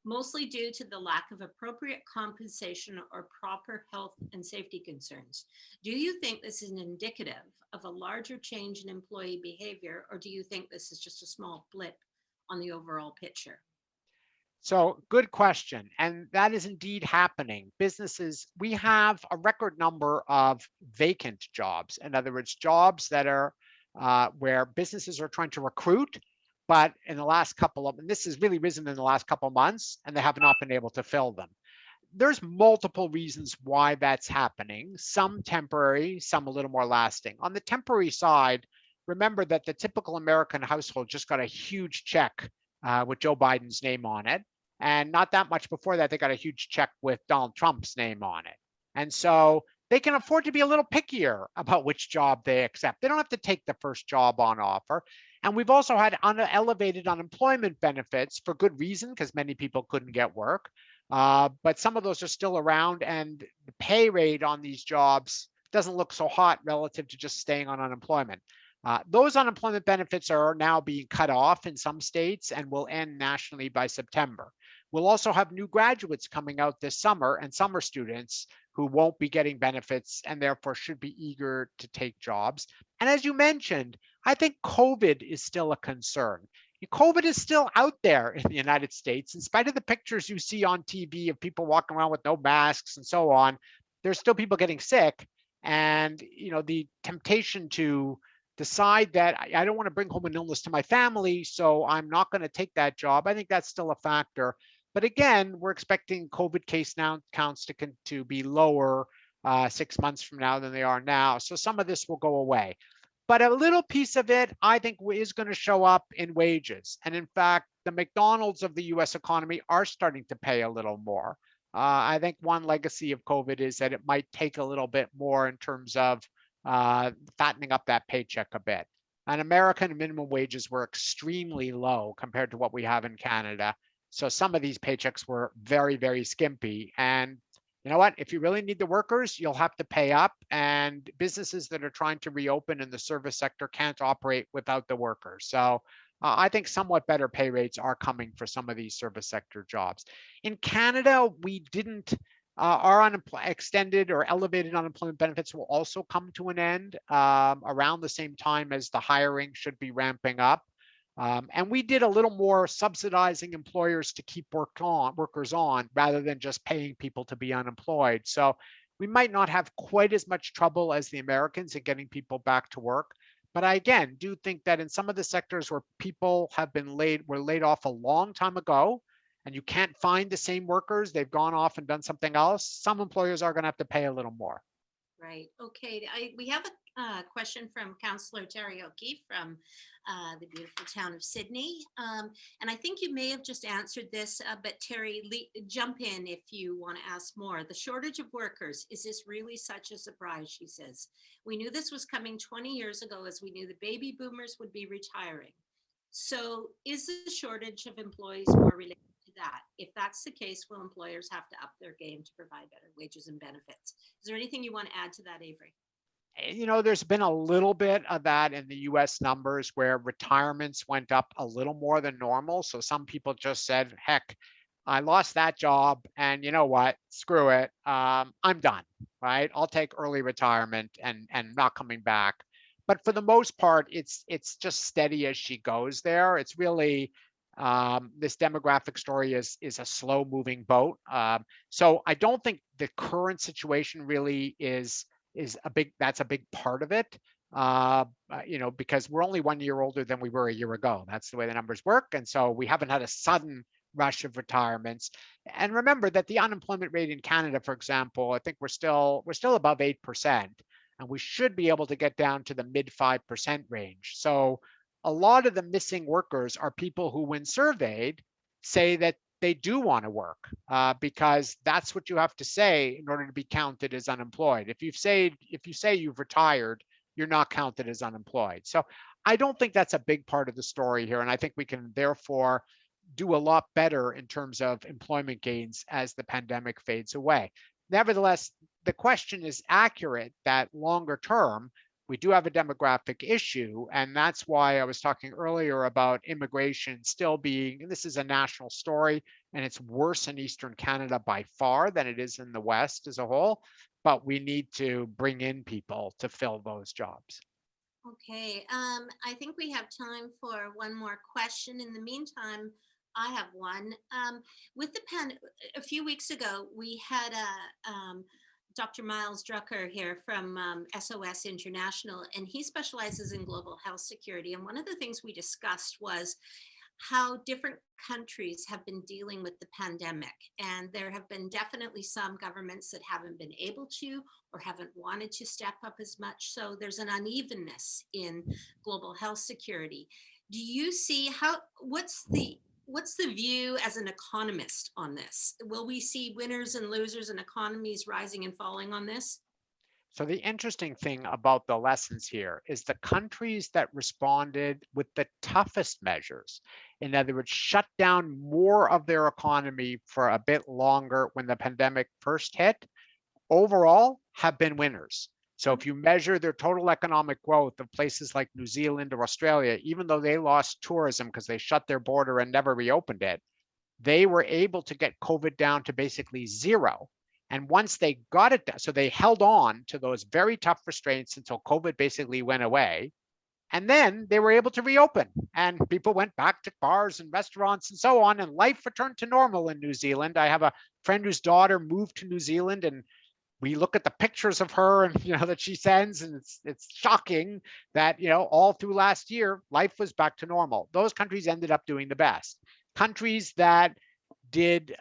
mostly due to the lack of appropriate compensation or proper health and safety concerns. Do you think this is indicative of a larger change in employee behavior, or do you think this is just a small blip on the overall picture? So good question. And that is indeed happening. Businesses, we have a record number of vacant jobs. In other words, jobs that are where businesses are trying to recruit, but in the last couple of, and this has really risen in the last couple of months, and they have not been able to fill them. There's multiple reasons why that's happening, some temporary, some a little more lasting. On the temporary side, remember that the typical American household just got a huge check with Joe Biden's name on it. And not that much before that, they got a huge check with Donald Trump's name on it. And so they can afford to be a little pickier about which job they accept. They don't have to take the first job on offer. And we've also had elevated unemployment benefits for good reason, because many people couldn't get work. But some of those are still around, and the pay rate on these jobs doesn't look so hot relative to just staying on unemployment. Those unemployment benefits are now being cut off in some states and will end nationally by September. We'll also have new graduates coming out this summer and summer students who won't be getting benefits and therefore should be eager to take jobs. And as you mentioned, I think COVID is still a concern. COVID is still out there in the United States, in spite of the pictures you see on TV of people walking around with no masks and so on. There's still people getting sick, and the temptation to decide that I don't want to bring home an illness to my family, so I'm not going to take that job. I think that's still a factor. But again, we're expecting COVID case counts to be lower 6 months from now than they are now. So some of this will go away. But a little piece of it, I think, is going to show up in wages. And in fact, the McDonald's of the US economy are starting to pay a little more. I think one legacy of COVID is that it might take a little bit more in terms of fattening up that paycheck a bit. And American minimum wages were extremely low compared to what we have in Canada. So some of these paychecks were very, very skimpy. And you know what? If you really need the workers, you'll have to pay up. And businesses that are trying to reopen in the service sector can't operate without the workers. So I think somewhat better pay rates are coming for some of these service sector jobs. In Canada, we didn't. Our extended or elevated unemployment benefits will also come to an end around the same time as the hiring should be ramping up. And we did a little more subsidizing employers to keep workers on rather than just paying people to be unemployed. So we might not have quite as much trouble as the Americans in getting people back to work. But I, again, do think that in some of the sectors where people were laid off a long time ago, and you can't find the same workers, they've gone off and done something else, some employers are going to have to pay a little more. Right. Okay. We have a question from Councillor Terry O'Keefe from the beautiful town of Sydney. And I think you may have just answered this, but Terry, jump in if you want to ask more. The shortage of workers, is this really such a surprise, she says. We knew this was coming 20 years ago, as we knew the baby boomers would be retiring. So is the shortage of employees more related to that? If that's the case, will employers have to up their game to provide better wages and benefits? Is there anything you want to add to that, Avery? There's been a little bit of that in the US numbers where retirements went up a little more than normal. So some people just said, heck, I lost that job, and you know what, screw it, I'm done, right? I'll take early retirement and not coming back. But for the most part, it's just steady as she goes there. It's really this demographic story is a slow moving boat. So I don't think the current situation really is that's a big part of it. Because we're only 1 year older than we were a year ago. That's the way the numbers work. And so we haven't had a sudden rush of retirements. And remember that the unemployment rate in Canada, for example, I think we're still above 8%, and we should be able to get down to the mid 5% range. So a lot of the missing workers are people who, when surveyed, say that they do want to work because that's what you have to say in order to be counted as unemployed. If you say you've retired, you're not counted as unemployed. So I don't think that's a big part of the story here. And I think we can therefore do a lot better in terms of employment gains as the pandemic fades away. Nevertheless, the question is accurate that longer term, we do have a demographic issue. And that's why I was talking earlier about immigration still being, and this is a national story, and it's worse in Eastern Canada by far than it is in the West as a whole. But we need to bring in people to fill those jobs. Okay, I think we have time for one more question. In the meantime, I have one. With the a few weeks ago, we had Dr. Miles Drucker here from SOS International, and he specializes in global health security. And one of the things we discussed was how different countries have been dealing with the pandemic. And there have been definitely some governments that haven't been able to or haven't wanted to step up as much. So there's an unevenness in global health security. Do you see what's the view as an economist on this? Will we see winners and losers and economies rising and falling on this? So the interesting thing about the lessons here is the countries that responded with the toughest measures, in other words, shut down more of their economy for a bit longer when the pandemic first hit, overall have been winners. So if you measure their total economic growth of places like New Zealand or Australia, even though they lost tourism because they shut their border and never reopened it, they were able to get COVID down to basically zero. And once they got it done, so they held on to those very tough restraints until COVID basically went away. And then they were able to reopen and people went back to bars and restaurants and so on, and life returned to normal in New Zealand. I have a friend whose daughter moved to New Zealand, and we look at the pictures of her and that she sends, and it's shocking that all through last year life was back to normal. Those countries ended up doing the best. Countries that did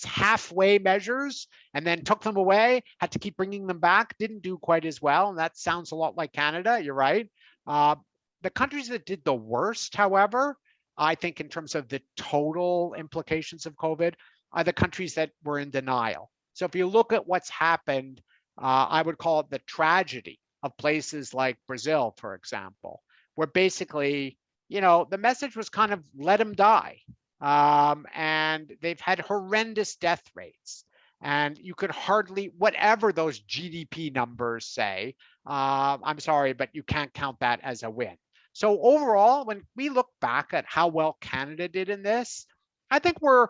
halfway measures and then took them away, had to keep bringing them back, didn't do quite as well. And that sounds a lot like Canada. You're right. The countries that did the worst, however, I think in terms of the total implications of COVID, are the countries that were in denial. So if you look at what's happened, I would call it the tragedy of places like Brazil, for example, where basically, the message was kind of let them die. And they've had horrendous death rates. And you could hardly, whatever those GDP numbers say, I'm sorry, but you can't count that as a win. So overall, when we look back at how well Canada did in this, I think we're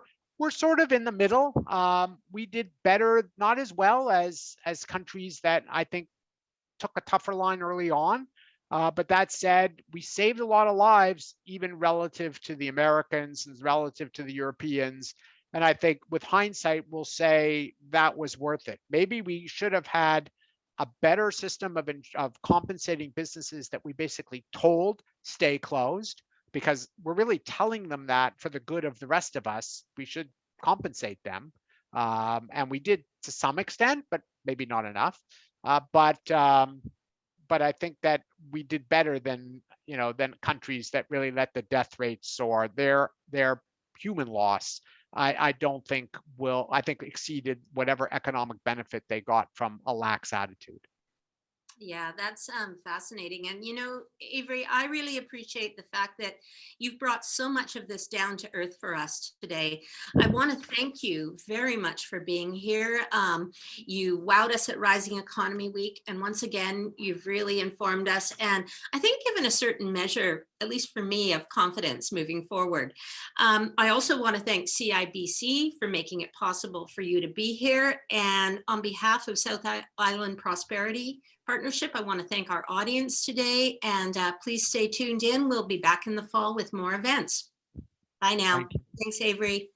sort of in the middle. We did better, not as well as countries that I think took a tougher line early on. But that said, we saved a lot of lives, even relative to the Americans and relative to the Europeans. And I think with hindsight, we'll say that was worth it. Maybe we should have had a better system of compensating businesses that we basically told stay closed, because we're really telling them that for the good of the rest of us, we should compensate them. And we did to some extent, but maybe not enough. But I think that we did better than countries that really let the death rate soar. Their human loss, I don't think exceeded whatever economic benefit they got from a lax attitude. Yeah, that's fascinating. And, Avery, I really appreciate the fact that you've brought so much of this down to earth for us today. I want to thank you very much for being here. You wowed us at Rising Economy Week. And once again, you've really informed us. And I think given a certain measure, at least for me, of confidence moving forward. I also want to thank CIBC for making it possible for you to be here. And on behalf of South Island Prosperity Partnership, I want to thank our audience today, and please stay tuned in. We'll be back in the fall with more events. Bye now. Thanks, Avery.